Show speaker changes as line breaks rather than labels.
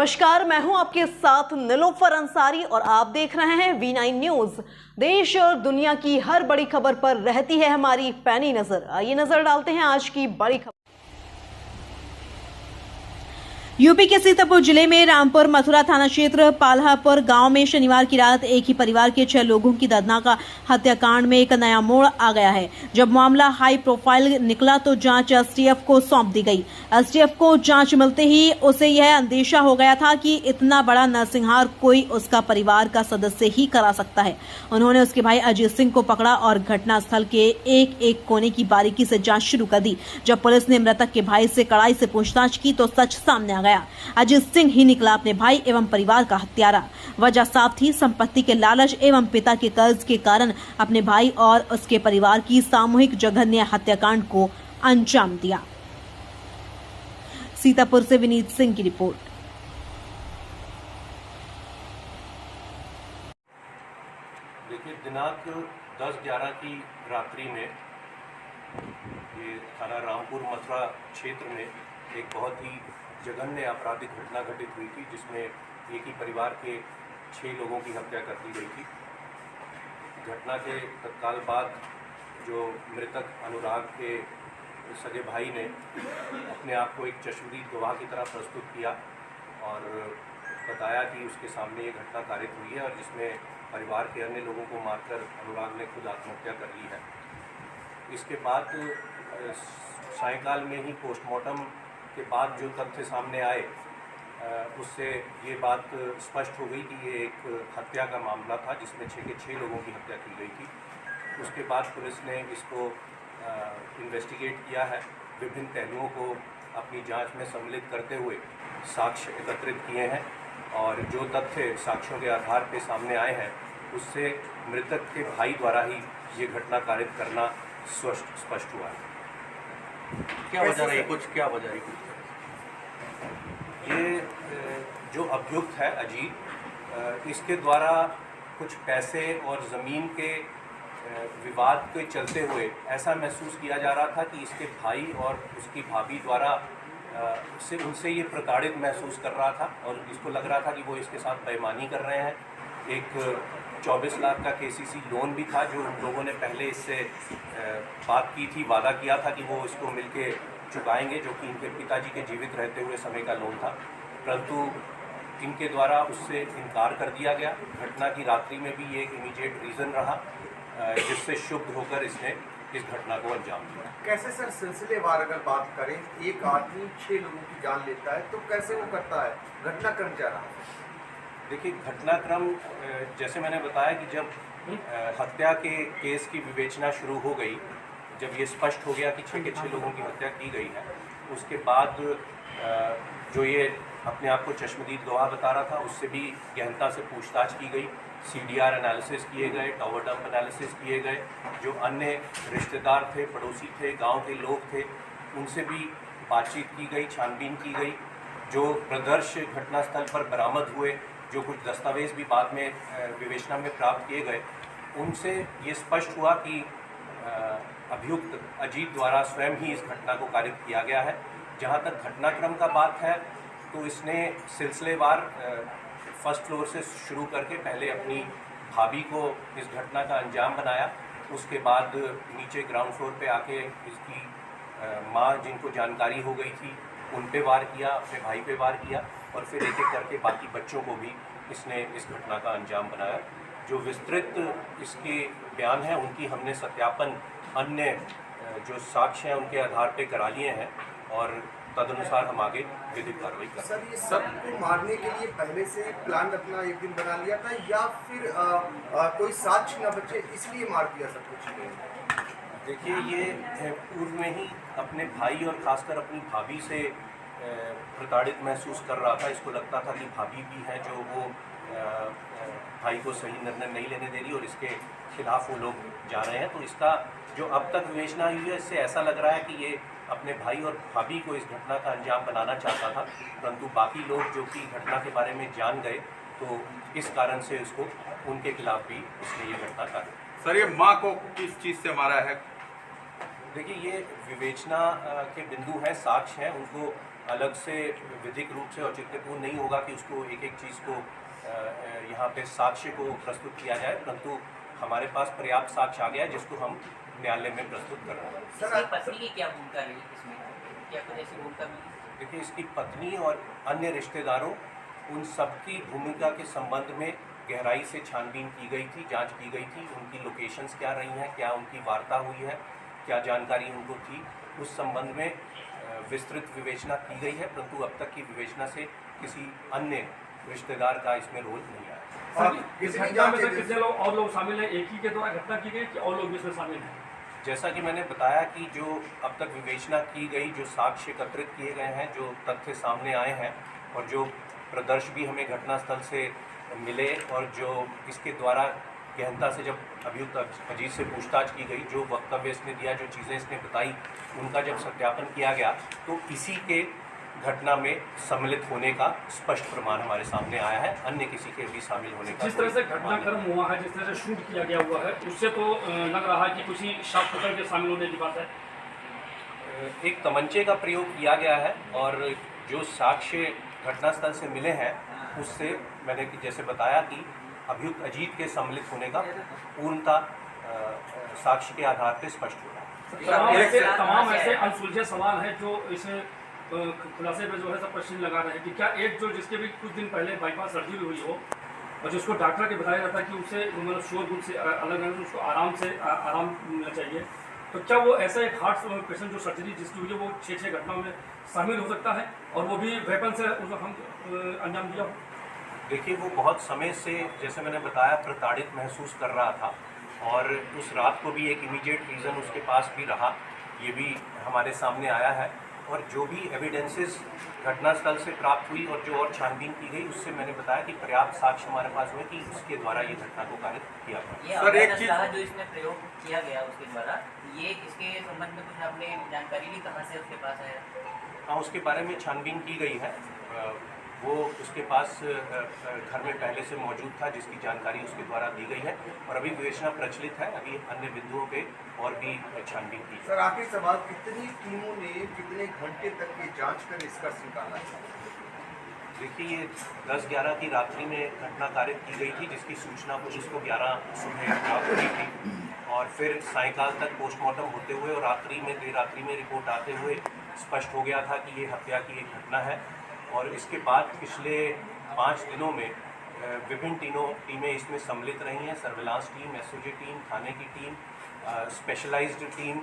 नमस्कार, मैं हूं आपके साथ निलोफर अंसारी और आप देख रहे हैं V9 न्यूज। देश और दुनिया की हर बड़ी खबर पर रहती है हमारी पैनी नजर। आइए नजर डालते हैं आज की बड़ी खबर। यूपी के सीतापुर जिले में रामपुर मथुरा थाना क्षेत्र पाल्हापुर गांव में शनिवार की रात एक ही परिवार के 6 लोगों की दर्दनाक हत्याकांड में एक नया मोड़ आ गया है। जब मामला हाई प्रोफाइल निकला तो जांच एसटीएफ को सौंप दी गई। एसटीएफ को जांच मिलते ही उसे यह अंदेशा हो गया था कि इतना बड़ा नरसंहार कोई उसका परिवार का सदस्य ही करा सकता है। उन्होंने उसके भाई अजीत सिंह को पकड़ा और घटनास्थल के एक एक कोने की बारीकी से जांच शुरू कर दी। जब पुलिस ने मृतक के भाई से कड़ाई से पूछताछ की तो सच सामने आ गया। अजीत सिंह ही निकला अपने भाई एवं परिवार का हत्यारा। वजह साफ थी, संपत्ति के लालच एवं पिता के कर्ज के कारण अपने भाई और उसके परिवार की सामूहिक जघन्य हत्याकांड को अंजाम दिया। सीतापुर से विनीत सिंह की रिपोर्ट।
देखिए, दिनांक 10/11 की रात्रि में ये थाना रामपुर मथुरा क्षेत्र में एक बहुत ही जघन्य आपराधिक घटना घटित हुई थी, जिसमें एक ही परिवार के 6 लोगों की हत्या कर दी गई थी। घटना के तत्काल बाद जो मृतक अनुराग के सगे भाई ने अपने आप को एक चश्मदीद गवाह की तरह प्रस्तुत किया और बताया कि उसके सामने ये घटना कारित हुई है और जिसमें परिवार के अन्य लोगों को मारकर अनुराग ने खुद आत्महत्या कर ली है। इसके बाद सायंकाल में ही पोस्टमार्टम के बाद जो तथ्य सामने आए उससे ये बात स्पष्ट हो गई कि ये एक हत्या का मामला था, जिसमें 6 के 6 लोगों की हत्या की गई थी। उसके बाद पुलिस ने इसको इन्वेस्टिगेट किया है, विभिन्न पहलुओं को अपनी जांच में सम्मिलित करते हुए साक्ष्य एकत्रित किए हैं और जो तथ्य साक्ष्यों के आधार पर सामने आए हैं उससे मृतक के भाई द्वारा ही ये घटना कारित करना स्पष्ट हुआ है।
क्या वजह रही क्या वजह रही
ये जो अभियुक्त है अजीत, इसके द्वारा कुछ पैसे और ज़मीन के विवाद के चलते हुए ऐसा महसूस किया जा रहा था कि इसके भाई और उसकी भाभी द्वारा उनसे ये प्रताड़ित महसूस कर रहा था और इसको लग रहा था कि वो इसके साथ बेईमानी कर रहे हैं। एक 24 लाख का केसीसी लोन भी था जो लोगों ने पहले इससे बात की थी, वादा किया था कि वो इसको मिलके चुकाएंगे, जो कि इनके पिताजी के जीवित रहते हुए समय का लोन था, परंतु इनके द्वारा उससे इनकार कर दिया गया। घटना की रात्रि में भी ये एक इमीडिएट रीज़न रहा जिससे शुद्ध होकर इसने इस घटना को अंजाम दिया।
कैसे सर सिलसिलेवार अगर बात करें, एक आदमी 6 लोगों की जान लेता है तो कैसे वो करता है, घटनाक्रम क्या रहा?
देखिए, घटनाक्रम जैसे मैंने बताया कि जब हत्या के केस की विवेचना शुरू हो गई, जब ये स्पष्ट हो गया कि 6 के 6 लोगों की हत्या की गई है, उसके बाद जो ये अपने आप को चश्मदीद गवाह बता रहा था उससे भी गहनता से पूछताछ की गई। CDR एनालिसिस किए गए, टावर डंप एनालिसिस किए गए। जो अन्य रिश्तेदार थे, पड़ोसी थे, गांव के लोग थे, उनसे भी बातचीत की गई, छानबीन की गई। जो प्रदर्श घटनास्थल पर बरामद हुए, जो कुछ दस्तावेज भी बाद में विवेचना में प्राप्त किए गए, उनसे ये स्पष्ट हुआ कि अभियुक्त अजीत द्वारा स्वयं ही इस घटना को कारित किया गया है। जहाँ तक घटनाक्रम का बात है तो इसने सिलसिलेवार फर्स्ट फ्लोर से शुरू करके पहले अपनी भाभी को इस घटना का अंजाम बनाया, उसके बाद नीचे ग्राउंड फ्लोर पे आके इसकी माँ जिनको जानकारी हो गई थी उन पे वार किया, अपने भाई पे वार किया और फिर एक एक करके बाकी बच्चों को भी इसने इस घटना का अंजाम बनाया। जो विस्तृत इसके बयान हैं उनकी हमने सत्यापन अन्य जो साक्ष्य हैं उनके आधार पे करा लिए हैं और तदनुसार हम आगे विधिक कार्रवाई करें।
सर, ये सबको मारने के लिए पहले से प्लान अपना एक दिन बना लिया था या फिर कोई साक्ष्य न बचे इसलिए मार दिया सब कुछ?
देखिए, ये पूर्व में ही अपने भाई और खासकर अपनी भाभी से प्रताड़ित महसूस कर रहा था। इसको लगता था कि भाभी भी है जो वो भाई को सही निर्णय नहीं लेने दे रही और इसके खिलाफ वो लोग जा रहे हैं। तो इसका जो अब तक विवेचना हुई है, इससे ऐसा लग रहा है कि ये अपने भाई और भाभी को इस घटना का अंजाम बनाना चाहता था, परंतु बाकी लोग जो कि घटना के बारे में जान गए तो इस कारण से उसको उनके खिलाफ भी इसने ये घटना कर।
सर, ये माँ को किस चीज़ से मारा है?
देखिए, ये विवेचना के बिंदु हैं, साक्ष्य हैं, उनको अलग से विधिक रूप से औचित्यपूर्ण नहीं होगा कि उसको एक एक चीज़ को यहाँ पे साक्ष्य को प्रस्तुत किया जाए, परंतु हमारे पास पर्याप्त साक्ष्य आ गया है जिसको हम न्यायालय में प्रस्तुत कर रहे हैं।
इसकी पत्नी की क्या भूमिका रही इसमें? क्या कुछ ऐसी भूमिका मिली?
देखिए, इसकी पत्नी और अन्य रिश्तेदारों, उन सबकी भूमिका के संबंध में गहराई से छानबीन की गई थी, जांच की गई थी। उनकी लोकेशंस क्या रही हैं, क्या उनकी वार्ता हुई है, क्या जानकारी उनको थी, उस संबंध में विस्तृत विवेचना की गई है, परंतु अब तक की विवेचना से किसी अन्य रिश्तेदार का इसमें रोल नहीं आया।
और
इस
किसी
घटना में
जांच
से कितने लोग और लोग शामिल हैं? एक ही के द्वारा घटना की गई कि और लोग भी इसमें शामिल हैं?
जैसा कि मैंने बताया कि जो अब तक विवेचना की गई, जो साक्ष्य एकत्रित किए गए हैं, जो तथ्य सामने आए हैं और जो प्रदर्श भी हमें घटनास्थल से मिले और जो इसके द्वारा गहनता से जब अभियुक्त अजीत से पूछताछ की गई, जो वक्तव्य इसने दिया, जो चीज़ें इसने बताई, उनका जब सत्यापन किया गया तो इसी के घटना में सम्मिलित होने का स्पष्ट प्रमाण हमारे सामने आया है। अन्य किसी के भी शामिल होने का
जिस तरह से
कोई प्रमाण
घटनाक्रम हुआ है, जिस तरह से शूट किया गया हुआ है, उससे तो लग रहा है कि कुछ ही शाख पकड़ के शामिल होने की बात है।
नहीं। एक तमंचे का प्रयोग किया गया है और जो साक्ष्य घटनास्थल से मिले हैं उससे मैंने जैसे बताया कि अभियुक्त अजीत के सम्मिलित होने का पूर्णता साक्ष्य के आधार पर स्पष्ट हो रहा है।
तमाम ऐसे अनसुलझे सवाल हैं जो इसे खुलासे पे जो है सब प्रश्न लगा रहे हैं कि क्या एक जो जिसके भी कुछ दिन पहले बाईपास सर्जरी हुई हो और जिसको डॉक्टर के बताया जाता है कि उसे मतलब शोरगुल से अलग अलग उसको आराम मिलना चाहिए, तो क्या वो ऐसा एक हार्ट पेशेंट जो सर्जरी जिसकी हुई है वो 6 घटनाओं में शामिल हो सकता है और वो भी वेपन से उसको हम अंजाम दिया?
देखिए, वो बहुत समय से, जैसे मैंने बताया, प्रताड़ित महसूस कर रहा था और उस रात को भी एक इमीडिएट रीज़न उसके पास भी रहा, ये भी हमारे सामने आया है। और जो भी एविडेंसेस घटनास्थल से प्राप्त हुई और जो और छानबीन की गई, उससे मैंने बताया कि पर्याप्त साक्ष्य हमारे पास हुए कि उसके द्वारा ये घटना को कारित किया गया।
ये
सर, एक
अवैध
चीज-
असलाह जो इसमें प्रयोग किया गया उसके द्वारा, ये इसके संबंध में कुछ आपने जानकारी ली कहाँ से उसके पास आया?
हाँ, उसके बारे में छानबीन की गई है। वो उसके पास घर में पहले से मौजूद था, जिसकी जानकारी उसके द्वारा दी गई है और अभी विवेचना प्रचलित है। अभी अन्य बिंदुओं पे और भी छानबीन की।
सर, आखिरी सवाल, कितनी टीमों ने कितने घंटे तक की जांच कर निष्कर्ष निकाला है?
देखिए, ये 10-11 की रात्रि में घटना कारित की गई थी, जिसकी सूचना पुलिस को 11 सुबह प्राप्त हुई थी और फिर सायंकाल तक पोस्टमार्टम होते हुए और रात्रि में देर रात्रि में रिपोर्ट आते हुए स्पष्ट हो गया था कि ये हत्या की एक घटना है। और इसके बाद पिछले 5 दिनों में विभिन्न टीमें इसमें सम्मिलित रही हैं। सर्विलांस टीम, एसओजी टीम, थाने की टीम, स्पेशलाइज्ड टीम